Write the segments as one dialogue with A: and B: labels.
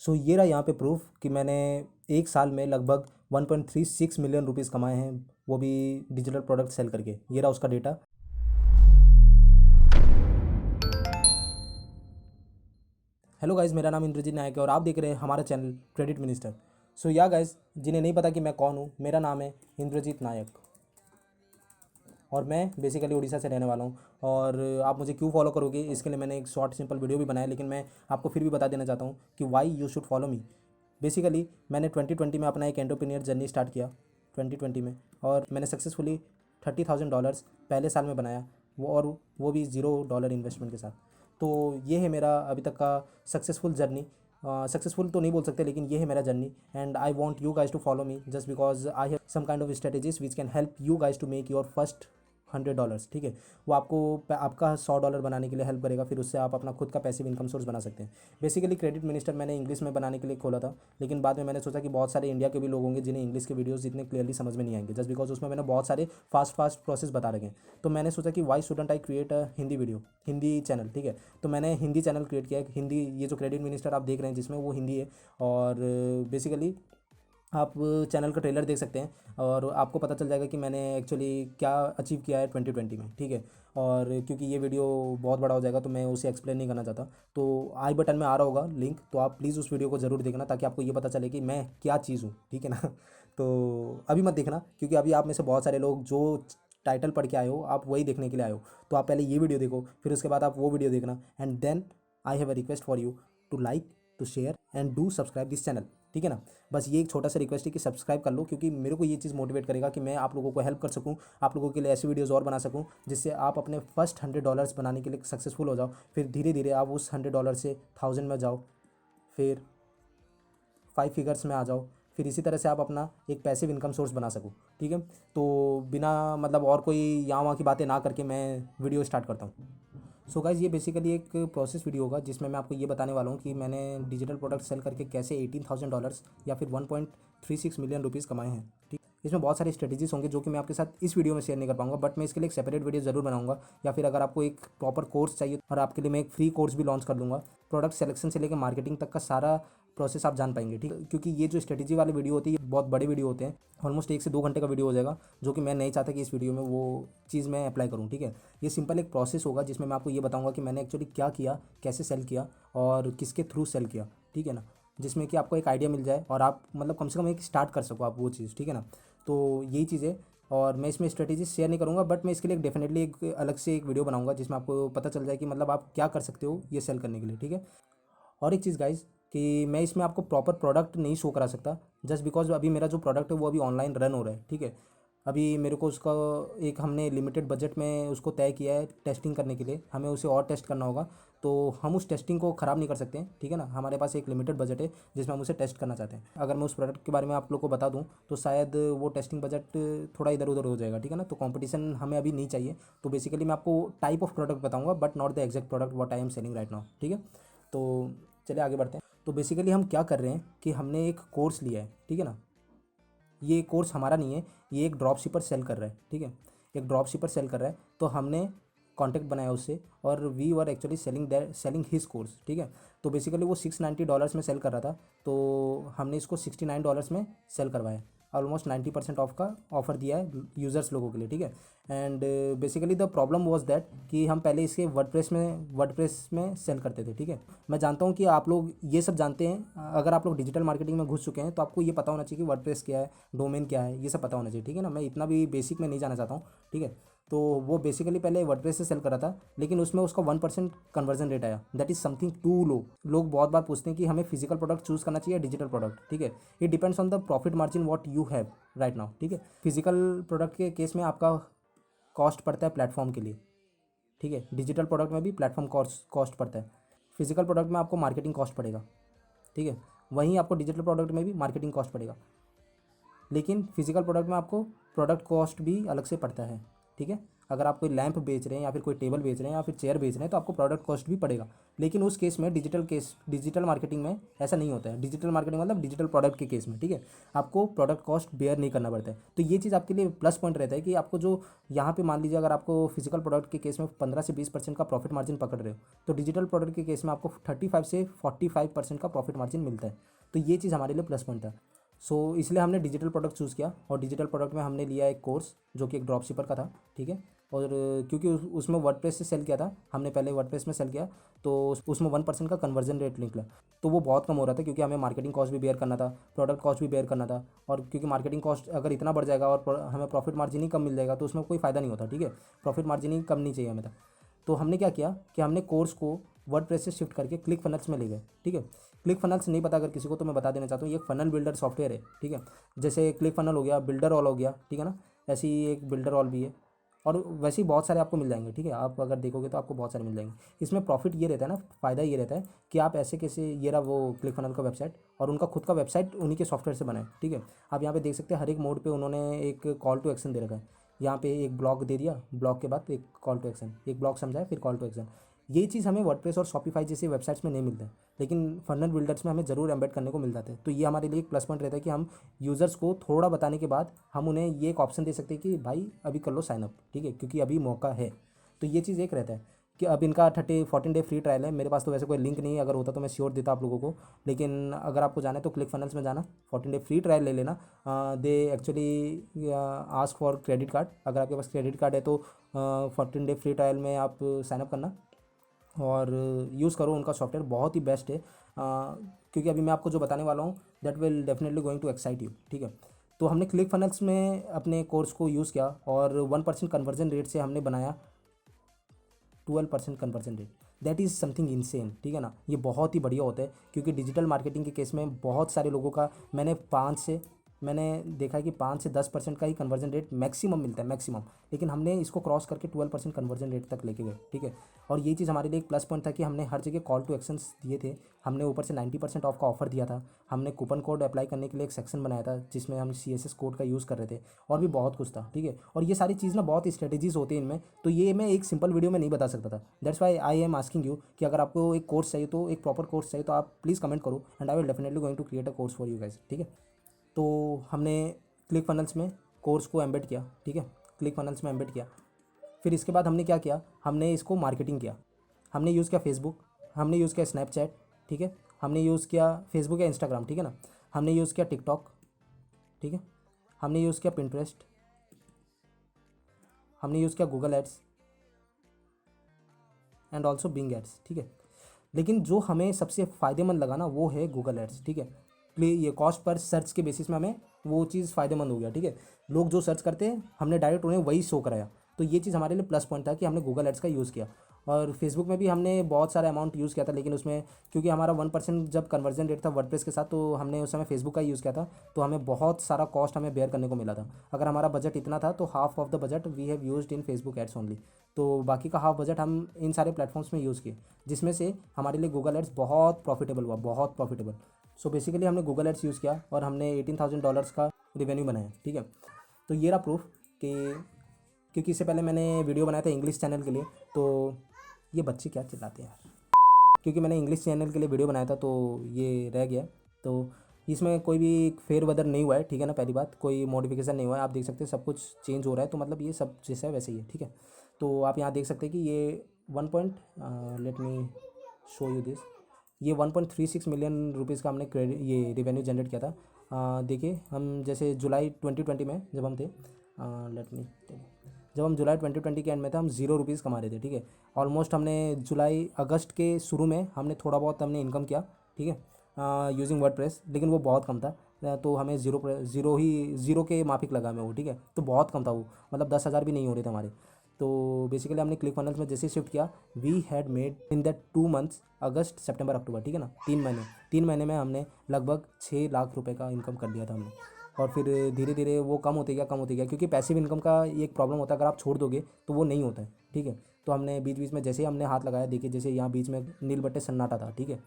A: सो ये रहा यहाँ पे प्रूफ कि मैंने एक साल में लगभग 1.36 मिलियन रुपीज़ कमाए हैं, वो भी डिजिटल प्रोडक्ट सेल करके। ये रहा उसका डेटा। हेलो गाइज़, मेरा नाम इंद्रजीत नायक है और आप देख रहे हैं हमारा चैनल क्रेडिट मिनिस्टर। सो या गाइज़, जिन्हें नहीं पता कि मैं कौन हूँ, मेरा नाम है इंद्रजीत नायक और मैं बेसिकली उड़ीसा से रहने वाला हूँ। और आप मुझे क्यों फॉलो करोगे, इसके लिए मैंने एक शॉर्ट सिंपल वीडियो भी बनाया, लेकिन मैं आपको फिर भी बता देना चाहता हूँ कि why you should follow me. Basically मैंने 2020 में अपना एक एंटरप्रेन्योर जर्नी स्टार्ट किया 2020 में, और मैंने सक्सेसफुली $30,000 पहले साल में बनाया, वो भी $0 इन्वेस्टमेंट के साथ। तो ये है मेरा अभी तक का सक्सेसफुल जर्नी। सक्सेसफुल तो नहीं बोल सकते, लेकिन ये है मेरा journey. And I want you guys to follow me just because I have some kind of strategies which can help you guys to make your first $100। ठीक है, वो आपको आपका $100 बनाने के लिए हेल्प करेगा, फिर उससे आप अपना खुद का पैसिव इनकम सोर्स बना सकते हैं। बेसिकली क्रेडिट मिनिस्टर मैंने इंग्लिश में बनाने के लिए खोला था, लेकिन बाद में मैंने सोचा कि बहुत सारे इंडिया के भी लोग होंगे जिन्हें इंग्लिश के वीडियोस इतने क्लियरली समझ में नहीं आएंगे, जस्ट बिकॉज उसमें मैंने बहुत सारे फास्ट प्रोसेस बता रखे हैं। तो मैंने सोचा कि why shouldn't I create a Hindi video, Hindi channel. ठीक है, तो मैंने हिंदी चैनल क्रिएट किया है। हिंदी, ये जो क्रेडिट मिनिस्टर आप देख रहे हैं जिसमें, वो हिंदी है। और बेसिकली आप चैनल का ट्रेलर देख सकते हैं और आपको पता चल जाएगा कि मैंने एक्चुअली क्या अचीव किया है 2020 में। ठीक है, और क्योंकि ये वीडियो बहुत बड़ा हो जाएगा तो मैं उसे एक्सप्लेन नहीं करना चाहता, तो आई बटन में आ रहा होगा लिंक, तो आप प्लीज़ उस वीडियो को ज़रूर देखना ताकि आपको ये पता चले कि मैं क्या चीज़ हूँ। ठीक है ना। तो अभी मत देखना, क्योंकि अभी आप में से बहुत सारे लोग जो टाइटल पढ़ के आए हो, आप वही देखने के लिए आए हो। तो आप पहले ये वीडियो देखो, फिर उसके बाद आप वो वीडियो देखना, and then I have a request for you to like, to share and do subscribe this channel. ठीक है ना। बस ये एक छोटा सा रिक्वेस्ट है कि सब्सक्राइब कर लो, क्योंकि मेरे को ये चीज़ मोटिवेट करेगा कि मैं आप लोगों को हेल्प कर सकूं, आप लोगों के लिए ऐसी वीडियोज़ और बना सकूं जिससे आप अपने फर्स्ट $100 बनाने के लिए सक्सेसफुल हो जाओ, फिर धीरे धीरे आप उस $100 से 1000 में जाओ, फिर 5 फिगर्स में आ जाओ, फिर इसी तरह से आप अपना एक पैसिव इनकम सोर्स बना सको। ठीक है, तो बिना मतलब और कोई यहाँ वहाँ की बातें ना करके मैं वीडियो स्टार्ट करता हूँ। सो गाइज़, ये बेसिकली एक प्रोसेस वीडियो होगा जिसमें मैं आपको ये बताने वाला हूँ कि मैंने डिजिटल प्रोडक्ट सेल करके कैसे $18,000 या फिर 1.36 मिलियन रुपीज़ कमाए हैं। ठीक, इसमें बहुत सारी स्ट्रेटेजीज होंगे जो कि मैं आपके साथ इस वीडियो में शेयर नहीं कर पाऊंगा, बट मैं इसके लिए एक सेपरेट वीडियो ज़रूर बनाऊंगा, या फिर अगर आपको एक प्रॉपर कोर्स चाहिए और आपके लिए मैं एक फ्री कोर्स भी लॉन्च कर दूंगा। प्रोडक्ट सेलेक्शन से लेकर मार्केटिंग तक का सारा प्रोसेस आप जान पाएंगे। ठीक है, क्योंकि ये जो स्ट्रेटेजी वाले वीडियो होती है ये बहुत बड़े वीडियो होते हैं, ऑलमोस्ट 1 से 2 घंटे का वीडियो हो जाएगा, जो कि मैं नहीं चाहता कि इस वीडियो में वो चीज़ मैं अप्लाई करूँ। ठीक है, ये सिंपल एक प्रोसेस होगा जिसमें मैं आपको ये बताऊंगा कि मैंने एक्चुअली क्या किया, कैसे सेल किया और किसके थ्रू सेल किया। ठीक है ना, जिसमें कि आपको एक आइडिया मिल जाए और आप मतलब कम से कम एक स्टार्ट कर सको आप वो चीज़। ठीक है ना, तो यही चीज़ है। और मैं इसमें स्ट्रेटेजी शेयर नहीं करूँगा, बट मैं इसके लिए डेफिनेटली एक अलग से एक वीडियो बनाऊंगा जिसमें आपको पता चल जाए कि मतलब आप क्या कर सकते हो ये सेल करने के लिए। ठीक है, और एक चीज़ गाइज, कि मैं इसमें आपको प्रॉपर प्रोडक्ट नहीं शो करा सकता, जस्ट बिकॉज अभी मेरा जो प्रोडक्ट है वो अभी ऑनलाइन रन हो रहा है। ठीक है, अभी मेरे को उसका एक हमने लिमिटेड बजट में उसको तय किया है टेस्टिंग करने के लिए, हमें उसे और टेस्ट करना होगा, तो हम उस टेस्टिंग को ख़राब नहीं कर सकते हैं। ठीक है ना, हमारे पास एक लिमिटेड बजट है जिसमें हम उसे टेस्ट करना चाहते हैं। अगर मैं उस प्रोडक्ट के बारे में आप लोग को बता दूं तो शायद वो टेस्टिंग बजट थोड़ा इधर उधर हो जाएगा। ठीक है ना, तो कंपटीशन हमें अभी नहीं चाहिए। तो बेसिकली मैं आपको टाइप ऑफ प्रोडक्ट बताऊंगा, but not the exact product what I am selling right now. ठीक है, तो चलिए आगे बढ़ते हैं। तो बेसिकली हम क्या कर रहे हैं कि हमने एक कोर्स लिया है। ठीक है ना, ये कोर्स हमारा नहीं है, ये एक ड्रॉप शिपर सेल कर रहा है। ठीक है, एक ड्रॉप शिपर सेल कर रहा है, तो हमने कॉन्टैक्ट बनाया उससे और we were actually selling his course. ठीक है, तो बेसिकली वो $690 में सेल कर रहा था, तो हमने इसको $69 में सेल करवाया। ऑलमोस्ट 90% ऑफ का ऑफर दिया है यूज़र्स लोगों के लिए। ठीक है, and basically the problem was that कि हम पहले इसके वर्डप्रेस में सेल करते थे। ठीक है, मैं जानता हूँ कि आप लोग ये सब जानते हैं, अगर आप लोग डिजिटल मार्केटिंग में घुस चुके हैं तो आपको ये पता होना चाहिए कि वर्डप्रेस क्या है, डोमेन क्या है, ये सब पता होना चाहिए। ठीक है ना, मैं इतना भी बेसिक में नहीं जाना चाहता हूँ। ठीक है, तो वो बेसिकली पहले वर्डप्रेस से सेल कर रहा था, लेकिन उसमें उसका 1% कन्वर्जन रेट आया, that is something to low. लोग बहुत बार पूछते हैं कि हमें फिजिकल प्रोडक्ट चूज़ करना चाहिए डिजिटल प्रोडक्ट। ठीक है, it depends on the profit margin what you have right now. ठीक है, फिजिकल प्रोडक्ट के केस में आपका कॉस्ट पड़ता है प्लेटफॉर्म के लिए। ठीक है, डिजिटल प्रोडक्ट में भी प्लेटफॉर्म कॉस्ट पड़ता है। फिजिकल प्रोडक्ट में आपको मार्केटिंग कॉस्ट पड़ेगा। ठीक है, वहीं आपको डिजिटल प्रोडक्ट में भी मार्केटिंग कॉस्ट पड़ेगा, लेकिन फिजिकल प्रोडक्ट में आपको प्रोडक्ट कॉस्ट भी अलग से पड़ता है। ठीक है, अगर आप कोई लैंप बेच रहे हैं या फिर कोई टेबल बेच रहे हैं या फिर चेयर बेच रहे हैं तो आपको प्रोडक्ट कॉस्ट भी पड़ेगा। लेकिन उस केस में डिजिटल मार्केटिंग में ऐसा नहीं होता है। डिजिटल मार्केटिंग मतलब डिजिटल प्रोडक्ट के केस में, ठीक है, आपको प्रोडक्ट कॉस्ट बेयर नहीं करना पड़ता है। तो ये चीज़ आपके लिए प्लस पॉइंट रहता है कि आपको जो यहाँ पे मान लीजिए अगर आपको फिजिकल प्रोडक्ट के केस में 15 से 20% का प्रॉफिट मार्जिन पकड़ रहे हो, तो डिजिटल प्रोडक्ट के केस में आपको 35 से 45% का प्रॉफिट मार्जिन मिलता है। तो ये चीज़ हमारे लिए प्लस पॉइंट था। सो इसलिए हमने डिजिटल प्रोडक्ट चूज़ किया और डिजिटल प्रोडक्ट में हमने लिया एक कोर्स जो कि एक ड्रॉप शिपर का था, ठीक है। और क्योंकि उसमें वर्डप्रेस से सेल किया था हमने, पहले वर्डप्रेस में सेल किया, तो उसमें 1% का कन्वर्जन रेट निकला। तो वो बहुत कम हो रहा था क्योंकि हमें मार्केटिंग कॉस्ट भी बेयर करना था, प्रोडक्ट कॉस्ट भी बेयर करना था। और क्योंकि मार्केटिंग कॉस्ट अगर इतना बढ़ जाएगा और हमें प्रॉफिट मार्जिन ही कम मिल जाएगा तो उसमें कोई फ़ायदा नहीं होता, ठीक है। प्रॉफिट मार्जिन ही कम नहीं चाहिए हमें था। तो हमने क्या किया कि हमने कोर्स को वर्डप्रेस से शिफ्ट करके क्लिक फनल्स में ले गए, ठीक है। क्लिक फनल्स नहीं पता अगर किसी को तो मैं बता देना चाहता हूँ, ये फनल बिल्डर सॉफ्टवेयर है, ठीक है। जैसे क्लिक फनल हो गया, बिल्डर ऑल हो गया, ठीक है ना, ऐसे ही एक बिल्डर ऑल भी है। और वैसे ही बहुत सारे आपको मिल जाएंगे, ठीक है। आप अगर देखोगे तो आपको बहुत सारे मिल जाएंगे। इसमें प्रॉफिट ये रहता है ना, फ़ायदा ये रहता है कि आप ऐसे कैसे, ये रहा वो क्लिक फनल का वेबसाइट, और उनका खुद का वेबसाइट उन्हीं के सॉफ्टवेयर से बना है, ठीक है। आप यहाँ पे देख सकते हैं हर एक मोड पे उन्होंने एक कॉल टू एक्शन दे रखा है। यहाँ पे एक ब्लॉग दे दिया, ब्लॉग के बाद एक कॉल टू एक्शन, एक ब्लॉग समझाए फिर कॉल टू एक्शन। ये चीज़ हमें वर्डप्रेस और शॉपिफाई जैसे वेबसाइट्स में नहीं मिलता है, लेकिन फनल बिल्डर्स में हमें ज़रूर एम्बेड करने को मिल जाते हैं। तो ये हमारे लिए एक प्लस पॉइंट रहता है कि हम यूज़र्स को थोड़ा बताने के बाद हम उन्हें ये एक ऑप्शन दे सकते हैं कि भाई अभी कर लो साइनअप, ठीक है, क्योंकि अभी मौका है। तो ये चीज़ एक रहता है कि अब इनका 14 डे फ्री ट्रायल है। मेरे पास तो वैसे कोई लिंक नहीं है, अगर होता तो मैं श्योर देता आप लोगों को। लेकिन अगर आपको जाना है तो क्लिक फनल्स में जाना, 14 डे फ्री ट्रायल ले लेना। They actually ask for credit card. अगर आपके पास क्रेडिट कार्ड है तो 14 डे फ्री ट्रायल में आप साइनअप करना और यूज़ करो उनका सॉफ्टवेयर, बहुत ही बेस्ट है। क्योंकि अभी मैं आपको जो बताने वाला हूँ that will definitely going to excite you, ठीक है। तो हमने क्लिक फनल्स में अपने कोर्स को यूज़ किया और 1% कन्वर्जन रेट से हमने बनाया 12% conversion rate. That is something insane, ठीक है ना। ये बहुत ही बढ़िया होता है क्योंकि डिजिटल मार्केटिंग के केस में बहुत सारे लोगों का मैंने देखा है कि 5 से 10% का ही कन्वर्जन रेट मैक्सिमम मिलता है, मैक्सिमम। लेकिन हमने इसको क्रॉस करके 12% कन्वर्जन रेट तक लेके गए, ठीक है। और ये चीज़ हमारे लिए एक प्लस पॉइंट था कि हमने हर जगह कॉल टू एक्शंस दिए थे। हमने ऊपर से 90% ऑफ का ऑफर दिया था। हमने कूपन कोड अप्लाई करने के लिए एक सेक्शन बनाया था जिसमें हम CSS कोड का यूज़ कर रहे थे, और भी बहुत कुछ था, ठीक है। और ये सारी चीज़ ना बहुत स्ट्रेटेजीज होती हैं इनमें, तो ये मैं एक सिंपल वीडियो में नहीं बता सकता था। That's why I am asking you कि अगर आपको एक कोर्स चाहिए, तो एक प्रॉपर कोर्स चाहिए, तो आप प्लीज़ कमेंट करो and I will definitely going to create a course for you guys, ठीक है। तो हमने क्लिक फनल्स में कोर्स को एम्बेड किया, ठीक है, क्लिक फनल्स में एम्बेड किया। फिर इसके बाद हमने क्या किया, हमने इसको मार्केटिंग किया। हमने यूज़ किया फेसबुक, हमने यूज़ किया स्नैपचैट, ठीक है, हमने यूज़ किया फेसबुक या इंस्टाग्राम, ठीक है ना, हमने यूज़ किया टिकटॉक, ठीक है, हमने यूज़ किया पिंटरेस्ट, हमने यूज़ किया Google ads and also Bing ads, ठीक है। लेकिन जो हमें सबसे फ़ायदेमंद लगा ना वो है गूगल एड्स, ठीक है। ये कॉस्ट पर सर्च के बेसिस में हमें वो चीज़ फ़ायदेमंद हो गया, ठीक है। लोग जो सर्च करते हैं हमने डायरेक्ट उन्हें वही शो कराया। तो ये चीज़ हमारे लिए प्लस पॉइंट था कि हमने गूगल एड्स का यूज़ किया। और फेसबुक में भी हमने बहुत सारा अमाउंट यूज़ किया था, लेकिन उसमें क्योंकि हमारा 1% जब कन्वर्जन रेट था वर्डप्रेस के साथ, तो हमने उस समय फेसबुक का यूज़ किया था, तो हमें बहुत सारा कॉस्ट हमें बेयर करने को मिला था। अगर हमारा बजट इतना था तो half of the budget we have used in Facebook ads only. तो बाकी का हाफ बजट हम इन सारे प्लेटफॉर्म्स में यूज़ किए, जिसमें से हमारे लिए गूगल एड्स बहुत प्रॉफिटेबल हुआ, बहुत प्रॉफिटेबल। सो बेसिकली हमने गूगल एड्स यूज़ किया और हमने $18,000 का रेवेन्यू बनाया, ठीक है। तो ये रहा प्रूफ कि क्योंकि इससे पहले मैंने वीडियो बनाया था इंग्लिश चैनल के लिए, तो ये बच्चे क्या चिल्लाते हैं यार, क्योंकि मैंने इंग्लिश चैनल के लिए वीडियो बनाया था तो ये रह गया। तो इसमें कोई भी फेरबदल नहीं हुआ है, ठीक है ना। पहली बात, कोई मॉडिफिकेशन नहीं हुआ है, आप देख सकते हैं सब कुछ चेंज हो रहा है, तो मतलब ये सब जैसा है वैसे ही है, ठीक है। तो आप यहाँ देख सकते हैं कि ये let me show you this, ये 1.36 मिलियन रुपीज़ का हमने क्रेडिट ये रेवेन्यू जनरेट किया था। देखिए हम जैसे जुलाई 2020 में जब हम थे, लेट मी, जब हम जुलाई 2020 के एंड में था, हम 0 रुपीज़ कमा रहे थे, ठीक है। ऑलमोस्ट हमने अगस्त के शुरू में हमने थोड़ा बहुत हमने इनकम किया, ठीक है, यूजिंग वर्डप्रेस, लेकिन वो बहुत कम था। तो हमें ज़ीरो के माफिक लगा हमें वो, ठीक है। तो बहुत कम था वो, मतलब 10,000 भी नहीं हो रहे थे हमारे। तो बेसिकली हमने क्लिक फनल्स में जैसे शिफ्ट किया, we had made in that 2 months, अगस्त सितंबर अक्टूबर, ठीक है ना, 3 महीने में हमने लगभग 6 लाख रुपए का इनकम कर दिया था हमने। और फिर धीरे धीरे वो कम होते गया क्योंकि पैसिव इनकम का ये एक प्रॉब्लम होता है, अगर आप छोड़ दोगे तो वो नहीं होता है, ठीक है। तो हमने बीच बीच में जैसे ही हमने हाथ लगाया, देखिए जैसे यहाँ बीच में नील बट्टे सन्नाटा था, ठीक है।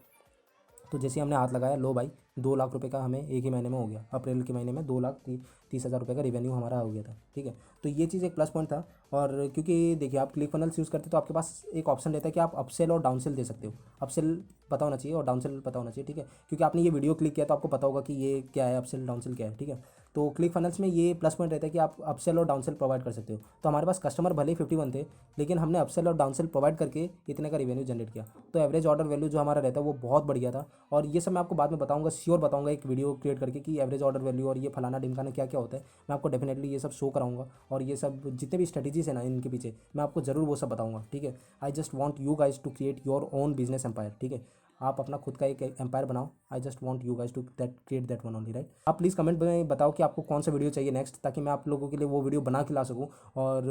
A: तो जैसे हमने हाथ लगाया, लो भाई 2 लाख रुपए का हमें एक ही महीने में हो गया। अप्रैल के महीने में 2,30,000 रुपये का रेवेन्यू हमारा हो गया था। ठीक है, तो ये चीज़ एक प्लस पॉइंट था। और क्योंकि देखिए आप क्लिक फनल्स यूज़ करते तो आपके पास एक ऑप्शन रहता है कि आप अपसेल और डाउनसेल दे सकते हो। अपसेल पता होना चाहिए और डाउनसेल पता होना चाहिए। ठीक है, क्योंकि आपने ये वीडियो क्लिक किया तो आपको पता होगा कि ये क्या है, अपसेल डाउनसेल क्या है। ठीक है, तो क्लिक फनल्स में ये प्लस पॉइंट रहता है कि आप अपसेल और डाउनसेल प्रोवाइड कर सकते हो। तो हमारे पास कस्टमर भले ही 51 थे, लेकिन हमने अपसेल और डाउनसेल प्रोवाइड करके इतने का रेवेन्यू जनरेट किया। तो एवरेज ऑर्डर वैल्यू जो हमारा रहता है वो बहुत बढ़िया था। और ये सब मैं आपको बाद में बताऊंगा, श्योर बताऊंगा एक वीडियो क्रिएट करके कि एवरेज ऑर्डर वैल्यू और ये फलाना ढिमकाना क्या क्या होता है। मैं आपको डेफिनेटली ये सब शो कराऊंगा, और ये सब जितने भी स्ट्रेटजीज है ना इनके पीछे मैं आपको ज़रूर वो सब बताऊंगा। ठीक है, I just want you guys to create your own business empire. ठीक है, आप अपना खुद का एक एम्पायर बनाओ। I just want you guys to that create that one only, right. आप प्लीज़ कमेंट में बताओ कि आपको कौन सा वीडियो चाहिए नेक्स्ट, ताकि मैं आप लोगों के लिए वो वीडियो बना के ला सकूँ, और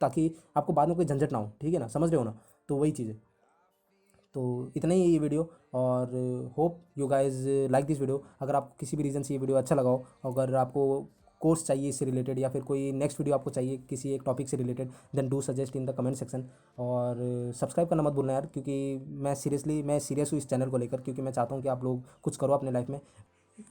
A: ताकि आपको बाद में कोई झंझट ना हो। ठीक है ना, समझ रहे हो ना। तो वही चीज़ है। तो इतना ही है ये वीडियो, और hope you guys like this video. अगर आपको किसी भी रीज़न से ये वीडियो अच्छा लगा हो, अगर आपको कोर्स चाहिए इससे रिलेटेड, या फिर कोई नेक्स्ट वीडियो आपको चाहिए किसी एक टॉपिक से related, then do suggest in the comment section. और सब्सक्राइब करना मत भूलना यार, क्योंकि मैं सीरियस हूँ इस चैनल को लेकर, क्योंकि मैं चाहता हूँ कि आप लोग कुछ करो अपने लाइफ में।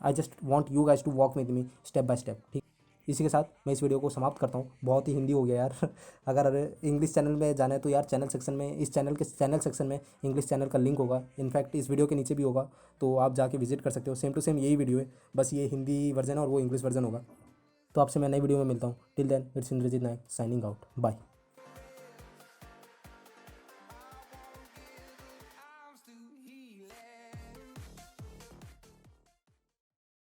A: I just want you guys to walk with me step by step. ठीक, इसी के साथ मैं इस वीडियो को समाप्त करता हूँ। बहुत ही हिंदी हो गया यार अगर इंग्लिश चैनल में जाना है तो यार चैनल सेक्शन में, इस चैनल के चैनल सेक्शन में इंग्लिश चैनल का लिंक होगा। इनफैक्ट इस वीडियो के नीचे भी होगा, तो आप जाके विजिट कर सकते हो। सेम टू सेम यही वीडियो है, बस ये हिंदी वर्जन है और वो इंग्लिश वर्जन होगा। तो आपसे मैं नई वीडियो में मिलता हूँ। Till then it's Indrajeet Nayak signing out, bye.